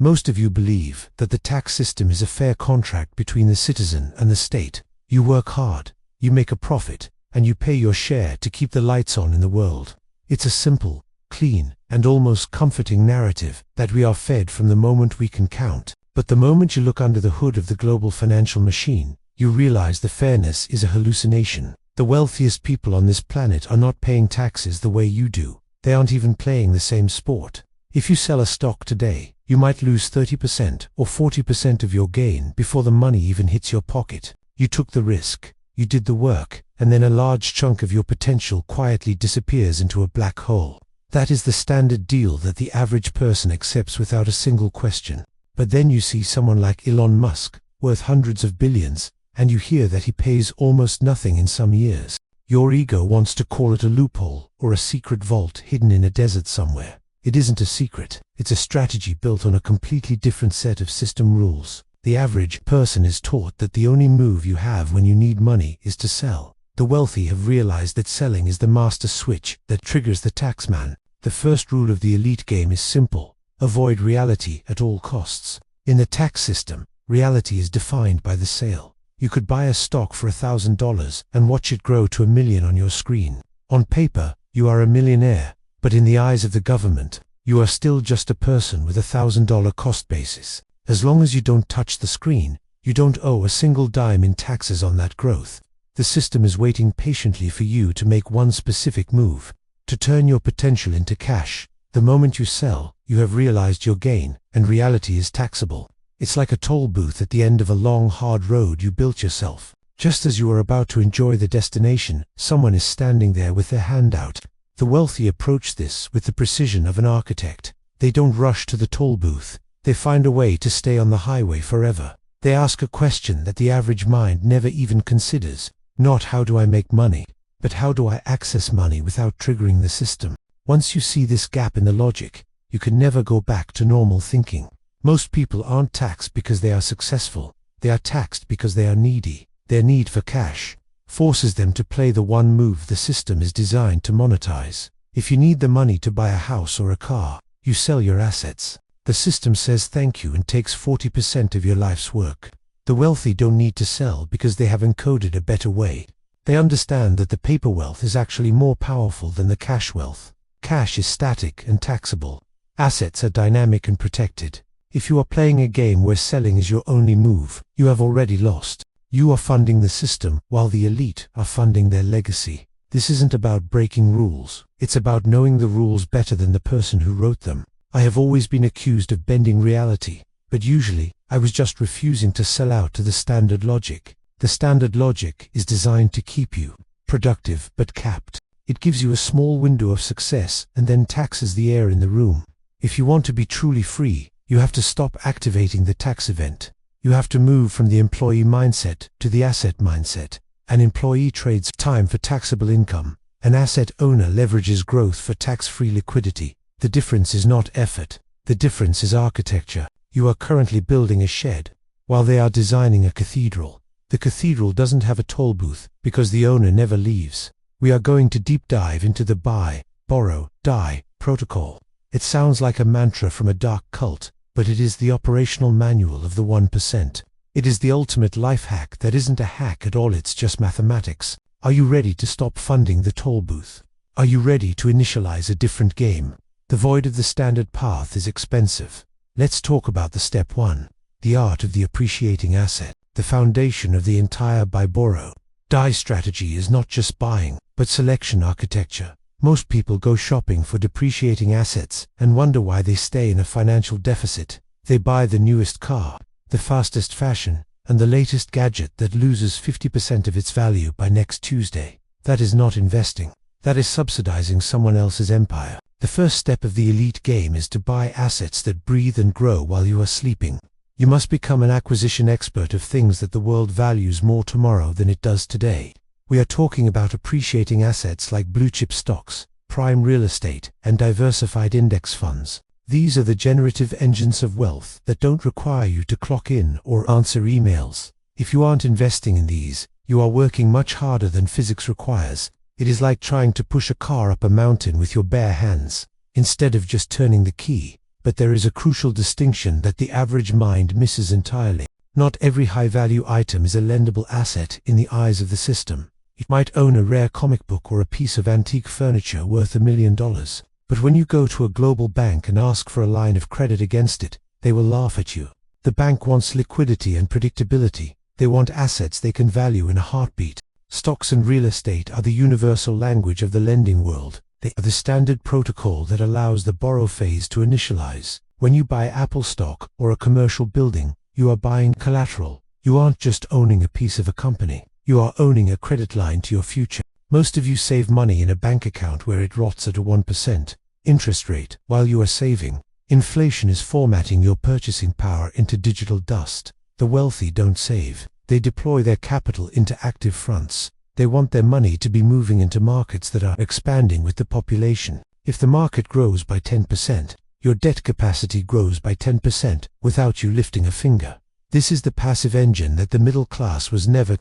Most of you believe that the tax system is a fair contract between the citizen and the state. You work hard, you make a profit, and you pay your share to keep the lights on in the world. It's a simple, clean, and almost comforting narrative that we are fed from the moment we can count. But the moment you look under the hood of the global financial machine, you realize the fairness is a hallucination. The wealthiest people on this planet are not paying taxes the way you do. They aren't even playing the same sport. If you sell a stock today, you might lose 30% or 40% of your gain before the money even hits your pocket. You took the risk, you did the work, and then a large chunk of your potential quietly disappears into a black hole. That is the standard deal that the average person accepts without a single question. But then you see someone like Elon Musk, worth hundreds of billions, and you hear that he pays almost nothing in some years. Your ego wants to call it a loophole or a secret vault hidden in a desert somewhere. It isn't a secret. It's a strategy built on a completely different set of system rules. The average person is taught that the only move you have when you need money is to sell. The wealthy have realized that selling is the master switch that triggers the tax man. The first rule of the elite game is simple. Avoid reality at all costs. In the tax system, reality is defined by the sale. You could buy a stock for $1,000 and watch it grow to $1 million on your screen. On paper, you are a millionaire, but in the eyes of the government, you are still just a person with $1,000 cost basis. As long as you don't touch the screen, you don't owe a single dime in taxes on that growth. The system is waiting patiently for you to make one specific move, to turn your potential into cash. The moment you sell, you have realized your gain, and reality is taxable. It's like a toll booth at the end of a long, hard road you built yourself. Just as you are about to enjoy the destination, someone is standing there with their hand out. The wealthy approach this with the precision of an architect. They don't rush to the toll booth. They find a way to stay on the highway forever. They ask a question that the average mind never even considers. Not how do I make money, but how do I access money without triggering the system? Once you see this gap in the logic, you can never go back to normal thinking. Most people aren't taxed because they are successful. They are taxed because they are needy. Their need for cash forces them to play the one move the system is designed to monetize. If you need the money to buy a house or a car, you sell your assets. The system says thank you and takes 40% of your life's work. The wealthy don't need to sell because they have encoded a better way. They understand that the paper wealth is actually more powerful than the cash wealth. Cash is static and taxable. Assets are dynamic and protected. If you are playing a game where selling is your only move, you have already lost. You are funding the system while the elite are funding their legacy. This isn't about breaking rules. It's about knowing the rules better than the person who wrote them. I have always been accused of bending reality, but usually I was just refusing to sell out to the standard logic. The standard logic is designed to keep you productive but capped. It gives you a small window of success and then taxes the air in the room. If you want to be truly free, you have to stop activating the tax event. You have to move from the employee mindset to the asset mindset. An employee trades time for taxable income. An asset owner leverages growth for tax-free liquidity. The difference is not effort. The difference is architecture. You are currently building a shed, while they are designing a cathedral. The cathedral doesn't have a toll booth because the owner never leaves. We are going to deep dive into the buy, borrow, die protocol. It sounds like a mantra from a dark cult, but it is the operational manual of the 1%. It is the ultimate life hack that isn't a hack at all, it's just mathematics. Are you ready to stop funding the toll booth? Are you ready to initialize a different game? The void of the standard path is expensive. Let's talk about the step 1, the art of the appreciating asset, the foundation of the entire buy, borrow, die strategy is not just buying, but selection architecture. Most people go shopping for depreciating assets and wonder why they stay in a financial deficit. They buy the newest car, the fastest fashion, and the latest gadget that loses 50% of its value by next Tuesday. That is not investing. That is subsidizing someone else's empire. The first step of the elite game is to buy assets that breathe and grow while you are sleeping. You must become an acquisition expert of things that the world values more tomorrow than it does today. We are talking about appreciating assets like blue-chip stocks, prime real estate, and diversified index funds. These are the generative engines of wealth that don't require you to clock in or answer emails. If you aren't investing in these, you are working much harder than physics requires. It is like trying to push a car up a mountain with your bare hands. Instead of just turning the key, But there is a crucial distinction that the average mind misses entirely. Not every high-value item is a lendable asset in the eyes of the system. You might own a rare comic book or a piece of antique furniture worth $1 million. But when you go to a global bank and ask for a line of credit against it, they will laugh at you. The bank wants liquidity and predictability. They want assets they can value in a heartbeat. Stocks and real estate are the universal language of the lending world. They are the standard protocol that allows the borrow phase to initialize. When you buy Apple stock or a commercial building, you are buying collateral. You aren't just owning a piece of a company. You are owning a credit line to your future. Most of you save money in a bank account where it rots at a 1% interest rate while you are saving. Inflation is formatting your purchasing power into digital dust. The wealthy don't save. They deploy their capital into active fronts. They want their money to be moving into markets that are expanding with the population. If the market grows by 10%, your debt capacity grows by 10% without you lifting a finger. This is the passive engine that the middle class was never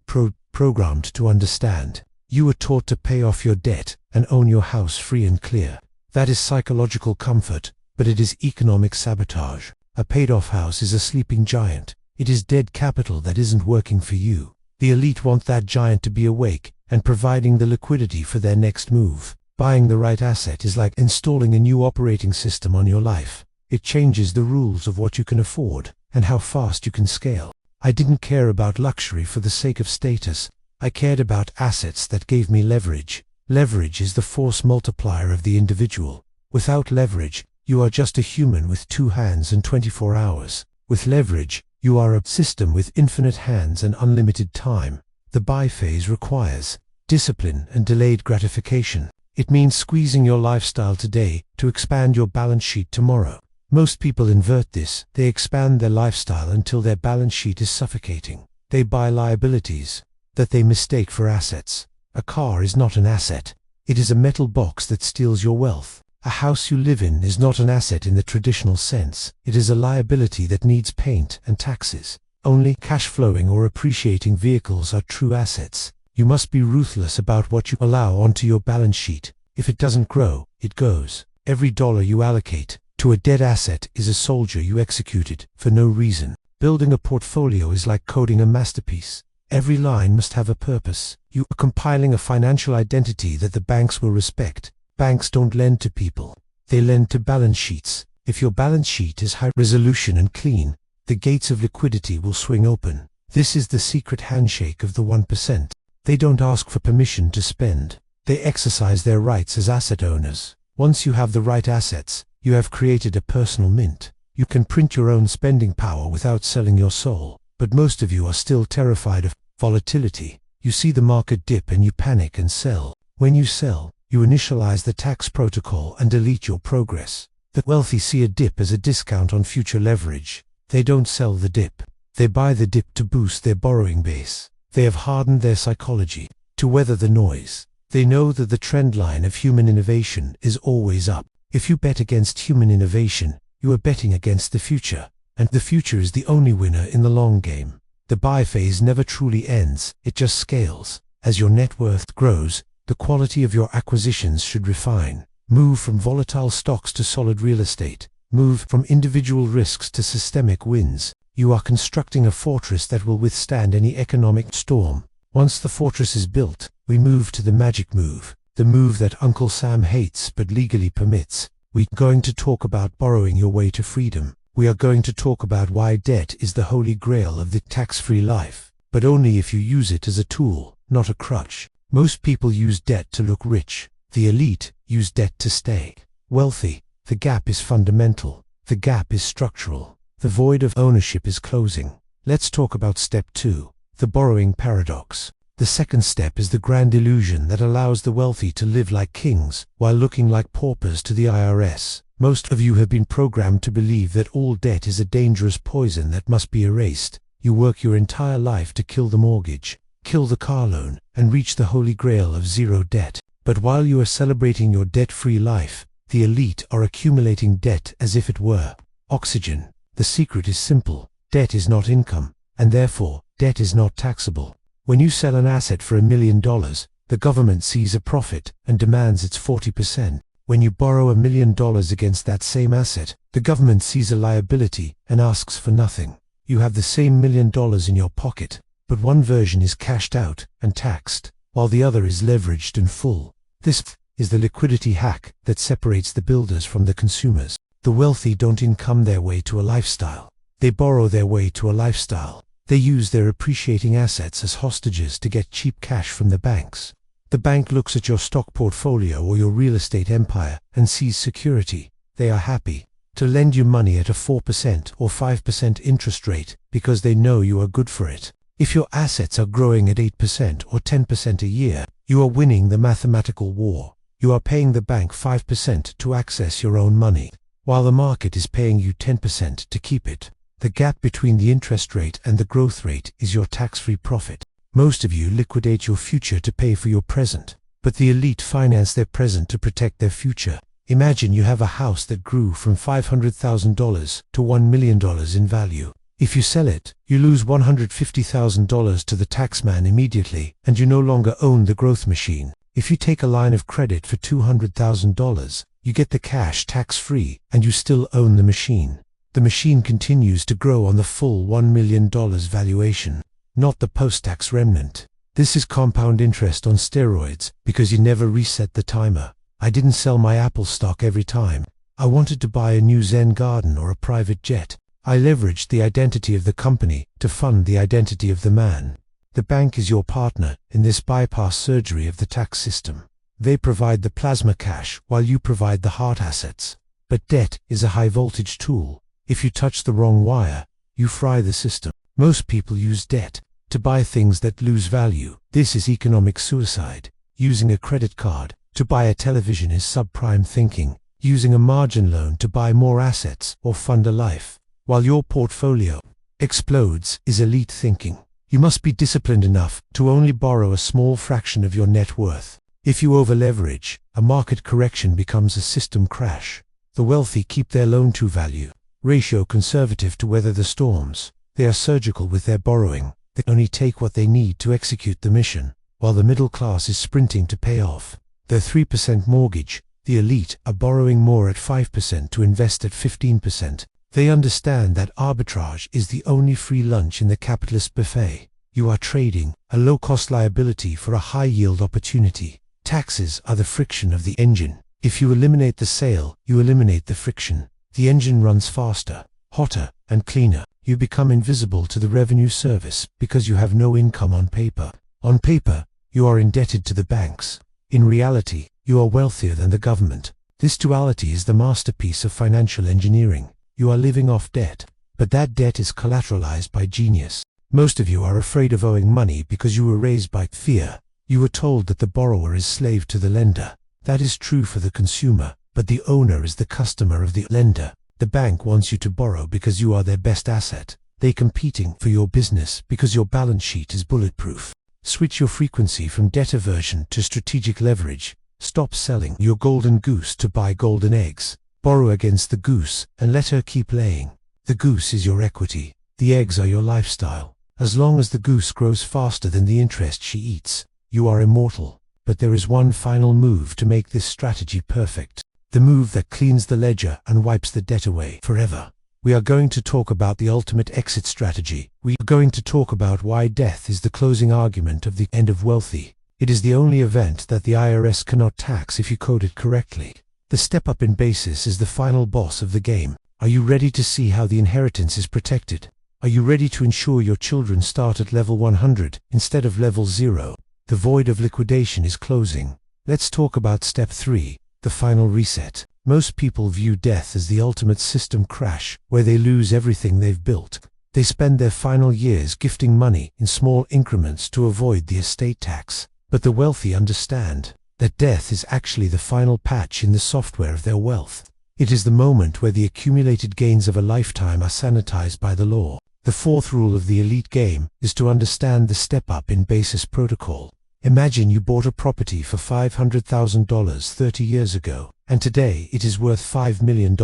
programmed to understand. You were taught to pay off your debt and own your house free and clear. That is psychological comfort, but it is economic sabotage. A paid-off house is a sleeping giant. It is dead capital that isn't working for you. The elite want that giant to be awake and providing the liquidity for their next move. Buying the right asset is like installing a new operating system on your life. It changes the rules of what you can afford and how fast you can scale. I didn't care about luxury for the sake of status. I cared about assets that gave me leverage. Leverage is the force multiplier of the individual. Without leverage, you are just a human with 2 hands and 24 hours. With leverage, you are a system with infinite hands and unlimited time. The buy phase requires discipline and delayed gratification. It means squeezing your lifestyle today to expand your balance sheet tomorrow. Most people invert this. They expand their lifestyle until their balance sheet is suffocating. They buy liabilities that they mistake for assets. A car is not an asset. It is a metal box that steals your wealth. A house you live in is not an asset in the traditional sense. It is a liability that needs paint and taxes. Only cash-flowing or appreciating vehicles are true assets. You must be ruthless about what you allow onto your balance sheet. If it doesn't grow, it goes. Every dollar you allocate to a dead asset is a soldier you executed for no reason. Building a portfolio is like coding a masterpiece. Every line must have a purpose. You are compiling a financial identity that the banks will respect. Banks don't lend to people. They lend to balance sheets. If your balance sheet is high resolution and clean, the gates of liquidity will swing open. This is the secret handshake of the 1%. They don't ask for permission to spend. They exercise their rights as asset owners. Once you have the right assets, you have created a personal mint. You can print your own spending power without selling your soul. But most of you are still terrified of volatility. You see the market dip and you panic and sell. When you sell, you initialize the tax protocol and delete your progress. The wealthy see a dip as a discount on future leverage. They don't sell the dip. They buy the dip to boost their borrowing base. They have hardened their psychology to weather the noise. They know that the trend line of human innovation is always up. If you bet against human innovation, you are betting against the future. And the future is the only winner in the long game. The buy phase never truly ends, it just scales. As your net worth grows, the quality of your acquisitions should refine. Move from volatile stocks to solid real estate. Move from individual risks to systemic wins. You are constructing a fortress that will withstand any economic storm. Once the fortress is built, we move to the magic move. The move that Uncle Sam hates but legally permits. We're going to talk about borrowing your way to freedom. We are going to talk about why debt is the holy grail of the tax-free life, but only if you use it as a tool, not a crutch. Most people use debt to look rich. The elite use debt to stay wealthy. The gap is fundamental. The gap is structural. The void of ownership is closing. Let's talk about step 2, the borrowing paradox. The second step is the grand illusion that allows the wealthy to live like kings while looking like paupers to the IRS. Most of you have been programmed to believe that all debt is a dangerous poison that must be erased. You work your entire life to kill the mortgage, kill the car loan, and reach the holy grail of zero debt. But while you are celebrating your debt-free life, the elite are accumulating debt as if it were oxygen. The secret is simple. Debt is not income, and therefore, debt is not taxable. When you sell an asset for $1 million, the government sees a profit and demands its 40%. When you borrow $1 million against that same asset, the government sees a liability and asks for nothing. You have the same $1 million in your pocket, but one version is cashed out and taxed, while the other is leveraged in full. This is the liquidity hack that separates the builders from the consumers. The wealthy don't income their way to a lifestyle. They borrow their way to a lifestyle. They use their appreciating assets as hostages to get cheap cash from the banks. The bank looks at your stock portfolio or your real estate empire and sees security. They are happy to lend you money at a 4% or 5% interest rate because they know you are good for it. If your assets are growing at 8% or 10% a year, you are winning the mathematical war. You are paying the bank 5% to access your own money, while the market is paying you 10% to keep it. The gap between the interest rate and the growth rate is your tax-free profit. Most of you liquidate your future to pay for your present, but the elite finance their present to protect their future. Imagine you have a house that grew from $500,000 to $1 million in value. If you sell it, you lose $150,000 to the taxman immediately, and you no longer own the growth machine. If you take a line of credit for $200,000, you get the cash tax-free, and you still own the machine. The machine continues to grow on the full $1 million valuation, not the post-tax remnant. This is compound interest on steroids because you never reset the timer. I didn't sell my Apple stock every time I wanted to buy a new Zen garden or a private jet. I leveraged the identity of the company to fund the identity of the man. The bank is your partner in this bypass surgery of the tax system. They provide the plasma cash while you provide the hard assets. But debt is a high-voltage tool. If you touch the wrong wire, you fry the system. Most people use debt to buy things that lose value. This is economic suicide. Using a credit card to buy a television is subprime thinking. Using a margin loan to buy more assets or fund a life, while your portfolio explodes, is elite thinking. You must be disciplined enough to only borrow a small fraction of your net worth. If you over-leverage, a market correction becomes a system crash. The wealthy keep their loan-to-value ratio conservative to weather the storms. They are surgical with their borrowing. They only take what they need to execute the mission, while the middle class is sprinting to pay off their 3% mortgage. The elite are borrowing more at 5% to invest at 15%. They understand that arbitrage is the only free lunch in the capitalist buffet. You are trading a low-cost liability for a high-yield opportunity. Taxes are the friction of the engine. If you eliminate the sale, you eliminate the friction. The engine runs faster, hotter, and cleaner. You become invisible to the revenue service because you have no income on paper. On paper, you are indebted to the banks. In reality, you are wealthier than the government. This duality is the masterpiece of financial engineering. You are living off debt, but that debt is collateralized by genius. Most of you are afraid of owing money because you were raised by fear. You were told that the borrower is slave to the lender. That is true for the consumer, but the owner is the customer of the lender. The bank wants you to borrow because you are their best asset. They're competing for your business because your balance sheet is bulletproof. Switch your frequency from debt aversion to strategic leverage. Stop selling your golden goose to buy golden eggs. Borrow against the goose and let her keep laying. The goose is your equity. The eggs are your lifestyle. As long as the goose grows faster than the interest she eats, you are immortal. But there is one final move to make this strategy perfect. The move that cleans the ledger and wipes the debt away forever. We are going to talk about the ultimate exit strategy. We are going to talk about why death is the closing argument of the end of wealthy. It is the only event that the IRS cannot tax if you code it correctly. The step up in basis is the final boss of the game. Are you ready to see how the inheritance is protected? Are you ready to ensure your children start at level 100 instead of level 0? The void of liquidation is closing. Let's talk about step 3, the final reset. Most people view death as the ultimate system crash, where they lose everything they've built. They spend their final years gifting money in small increments to avoid the estate tax. But the wealthy understand that death is actually the final patch in the software of their wealth. It is the moment where the accumulated gains of a lifetime are sanitized by the law. The fourth rule of the elite game is to understand the step-up in basis protocol. Imagine you bought a property for $500,000 30 years ago, and today it is worth $5 million.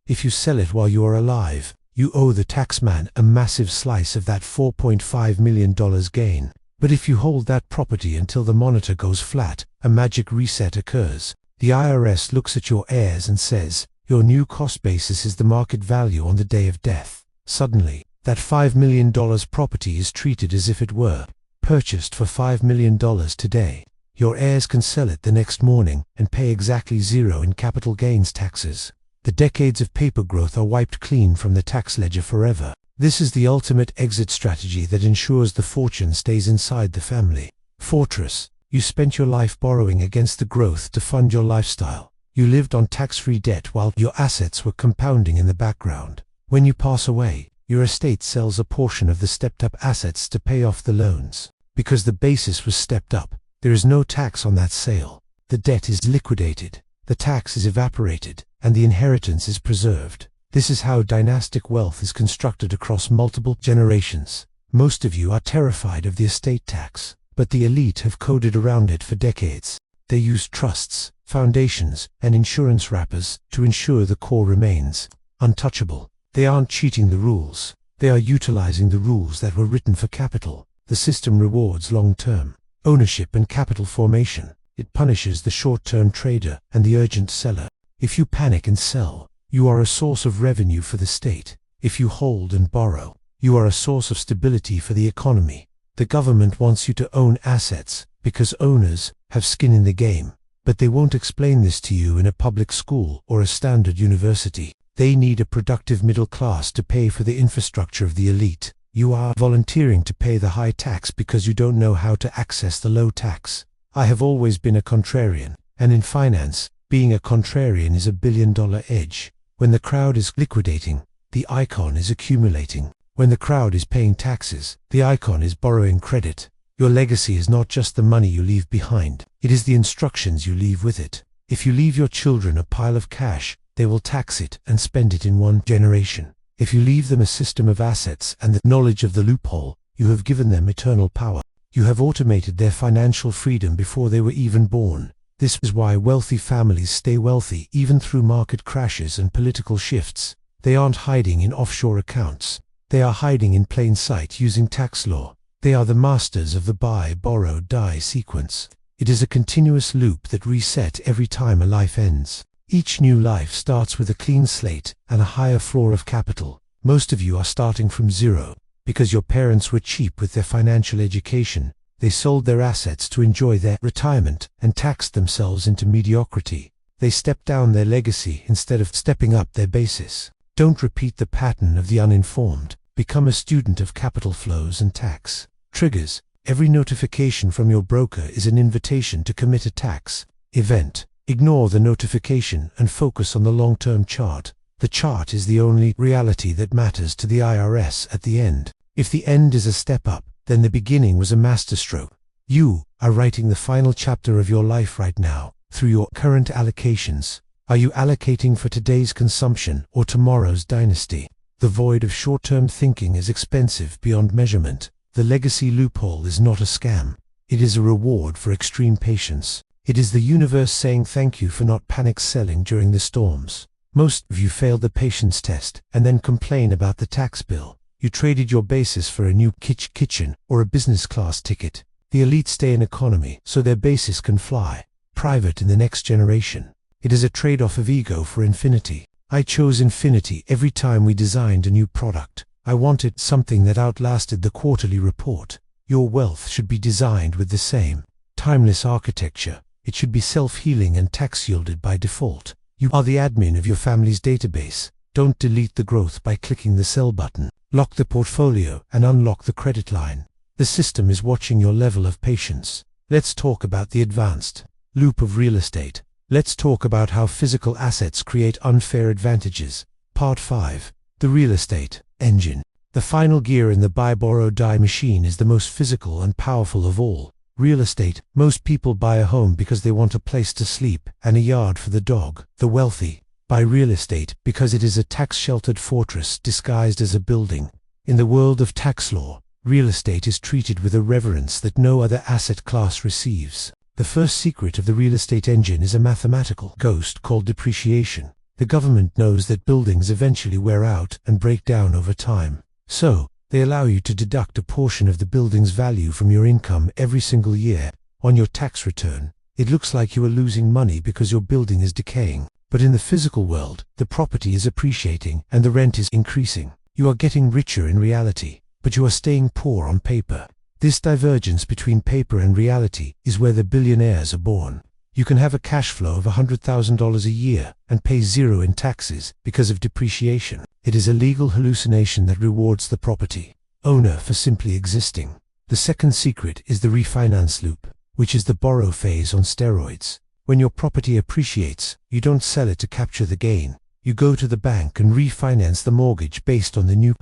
If you sell it while you are alive, you owe the taxman a massive slice of that $4.5 million gain. But if you hold that property until the monitor goes flat, a magic reset occurs. The IRS looks at your heirs and says, your new cost basis is the market value on the day of death. Suddenly, that $5 million property is treated as if it were purchased for $5 million today. Your heirs can sell it the next morning and pay exactly zero in capital gains taxes. The decades of paper growth are wiped clean from the tax ledger forever. This is the ultimate exit strategy that ensures the fortune stays inside the family. Fortress. You spent your life borrowing against the growth to fund your lifestyle. You lived on tax-free debt while your assets were compounding in the background. When you pass away, your estate sells a portion of the stepped-up assets to pay off the loans. Because the basis was stepped up, there is no tax on that sale. The debt is liquidated, the tax is evaporated, and the inheritance is preserved. This is how dynastic wealth is constructed across multiple generations. Most of you are terrified of the estate tax, but the elite have coded around it for decades. They use trusts, foundations, and insurance wrappers to ensure the core remains untouchable. They aren't cheating the rules. They are utilizing the rules that were written for capital. The system rewards long-term ownership and capital formation. It punishes the short-term trader and the urgent seller. If you panic and sell, you are a source of revenue for the state. If you hold and borrow, you are a source of stability for the economy. The government wants you to own assets because owners have skin in the game, but they won't explain this to you in a public school or a standard university. They need a productive middle class to pay for the infrastructure of the elite. You are volunteering to pay the high tax because you don't know how to access the low tax. I have always been a contrarian, and in finance, being a contrarian is a billion-dollar edge. When the crowd is liquidating, the icon is accumulating. When the crowd is paying taxes, the icon is borrowing credit. Your legacy is not just the money you leave behind, it is the instructions you leave with it. If you leave your children a pile of cash, they will tax it and spend it in one generation. If you leave them a system of assets and the knowledge of the loophole, you have given them eternal power. You have automated their financial freedom before they were even born. This is why wealthy families stay wealthy even through market crashes and political shifts. They aren't hiding in offshore accounts. They are hiding in plain sight using tax law. They are the masters of the buy, borrow, die sequence. It is a continuous loop that resets every time a life ends. Each new life starts with a clean slate and a higher floor of capital. Most of you are starting from zero. Because your parents were cheap with their financial education, they sold their assets to enjoy their retirement and taxed themselves into mediocrity. They stepped down their legacy instead of stepping up their basis. Don't repeat the pattern of the uninformed. Become a student of capital flows and tax triggers. Every notification from your broker is an invitation to commit a tax event. Ignore the notification and focus on the long-term chart. The chart is the only reality that matters to the IRS at the end. If the end is a step up, then the beginning was a masterstroke. You are writing the final chapter of your life right now, through your current allocations. Are you allocating for today's consumption or tomorrow's dynasty? The void of short-term thinking is expensive beyond measurement. The legacy loophole is not a scam. It is a reward for extreme patience. It is the universe saying thank you for not panic selling during the storms. Most of you failed the patience test and then complain about the tax bill. You traded your basis for a new kitchen or a business class ticket. The elite stay in economy so their basis can fly private in the next generation. It is a trade-off of ego for infinity. I chose infinity every time we designed a new product. I wanted something that outlasted the quarterly report. Your wealth should be designed with the same timeless architecture. It should be self-healing and tax-yielded by default. You are the admin of your family's database. Don't delete the growth by clicking the sell button. Lock the portfolio and unlock the credit line. The system is watching your level of patience. Let's talk about the advanced loop of real estate. Let's talk about how physical assets create unfair advantages. Part 5. The real estate engine. The final gear in the buy, borrow, die machine is the most physical and powerful of all. Real estate. Most people buy a home because they want a place to sleep and a yard for the dog. The wealthy buy real estate because it is a tax-sheltered fortress disguised as a building. In the world of tax law, real estate is treated with a reverence that no other asset class receives. The first secret of the real estate engine is a mathematical ghost called depreciation. The government knows that buildings eventually wear out and break down over time. So, they allow you to deduct a portion of the building's value from your income every single year. On your tax return, It looks like you are losing money because your building is decaying. But in the physical world, the property is appreciating and the rent is increasing. You are getting richer in reality, but you are staying poor on paper. This divergence between paper and reality is where the billionaires are born. You can have a cash flow of $100,000 a year and pay zero in taxes because of depreciation. It is a legal hallucination that rewards the property owner for simply existing. The second secret is the refinance loop, which is the borrow phase on steroids. When your property appreciates, you don't sell it to capture the gain. You go to the bank and refinance the mortgage based on the new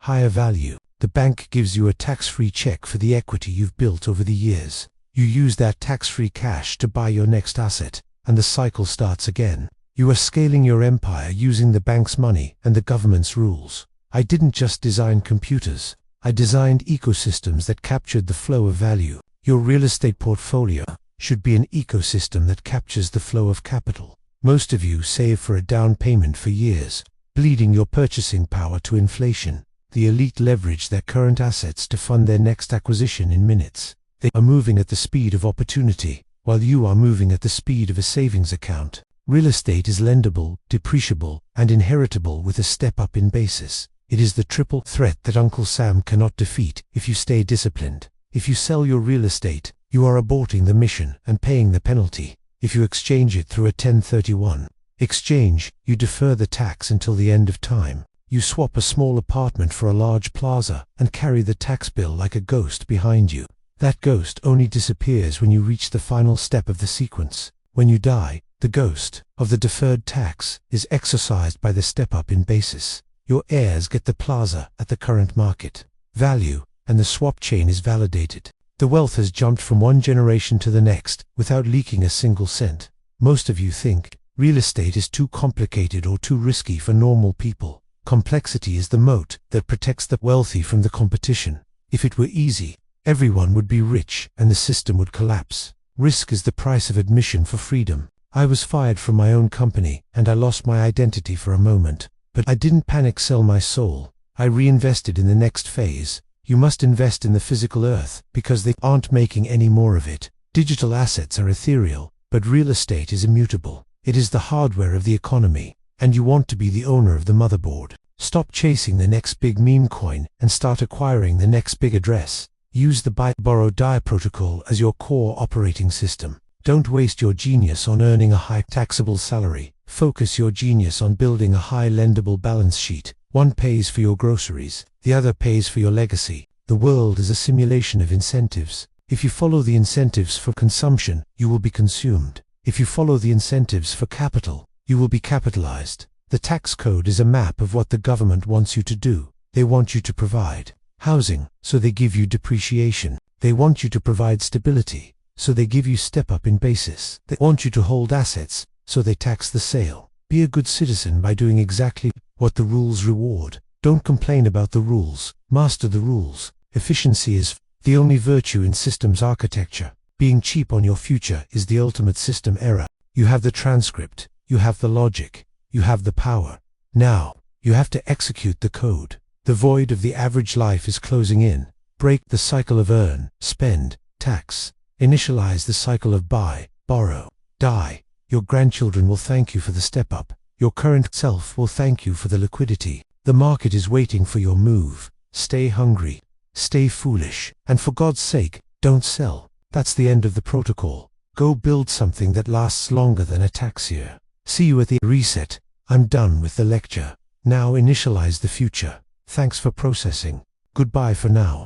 higher value. The bank gives you a tax-free check for the equity you've built over the years. You use that tax-free cash to buy your next asset, and the cycle starts again. You are scaling your empire using the bank's money and the government's rules. I didn't just design computers. I designed ecosystems that captured the flow of value. Your real estate portfolio should be an ecosystem that captures the flow of capital. Most of you save for a down payment for years, bleeding your purchasing power to inflation. The elite leverage their current assets to fund their next acquisition in minutes. They are moving at the speed of opportunity, while you are moving at the speed of a savings account. Real estate is lendable, depreciable, and inheritable with a step-up in basis. It is the triple threat that Uncle Sam cannot defeat if you stay disciplined. If you sell your real estate, you are aborting the mission and paying the penalty. If you exchange it through a 1031 exchange, you defer the tax until the end of time. You swap a small apartment for a large plaza and carry the tax bill like a ghost behind you. That ghost only disappears when you reach the final step of the sequence. When you die, the ghost of the deferred tax is exorcised by the step-up in basis. Your heirs get the plaza at the current market value, and the swap chain is validated. The wealth has jumped from one generation to the next without leaking a single cent. Most of you think real estate is too complicated or too risky for normal people. Complexity is the moat that protects the wealthy from the competition. If it were easy, everyone would be rich and the system would collapse. Risk is the price of admission for freedom. I was fired from my own company and I lost my identity for a moment. But I didn't panic sell my soul. I reinvested in the next phase. You must invest in the physical earth because they aren't making any more of it. Digital assets are ethereal, but real estate is immutable. It is the hardware of the economy, and you want to be the owner of the motherboard. Stop chasing the next big meme coin and start acquiring the next big address. Use the buy, borrow, die protocol as your core operating system. Don't waste your genius on earning a high taxable salary. Focus your genius on building a high lendable balance sheet. One pays for your groceries, the other pays for your legacy. The world is a simulation of incentives. If you follow the incentives for consumption, you will be consumed. If you follow the incentives for capital, you will be capitalized. The tax code is a map of what the government wants you to do. They want you to provide housing, so they give you depreciation. They want you to provide stability, so they give you step-up in basis. They want you to hold assets, so they tax the sale. Be a good citizen by doing exactly what the rules reward. Don't complain about the rules. Master the rules. Efficiency is the only virtue in systems architecture. Being cheap on your future is the ultimate system error. You have the transcript. You have the logic. You have the power. Now, you have to execute the code. The void of the average life is closing in. Break the cycle of earn, spend, tax. Initialize the cycle of buy, borrow, die. Your grandchildren will thank you for the step-up. Your current self will thank you for the liquidity. The market is waiting for your move. Stay hungry. Stay foolish. And for God's sake, don't sell. That's the end of the protocol. Go build something that lasts longer than a tax year. See you at the reset. I'm done with the lecture. Now initialize the future. Thanks for processing. Goodbye for now.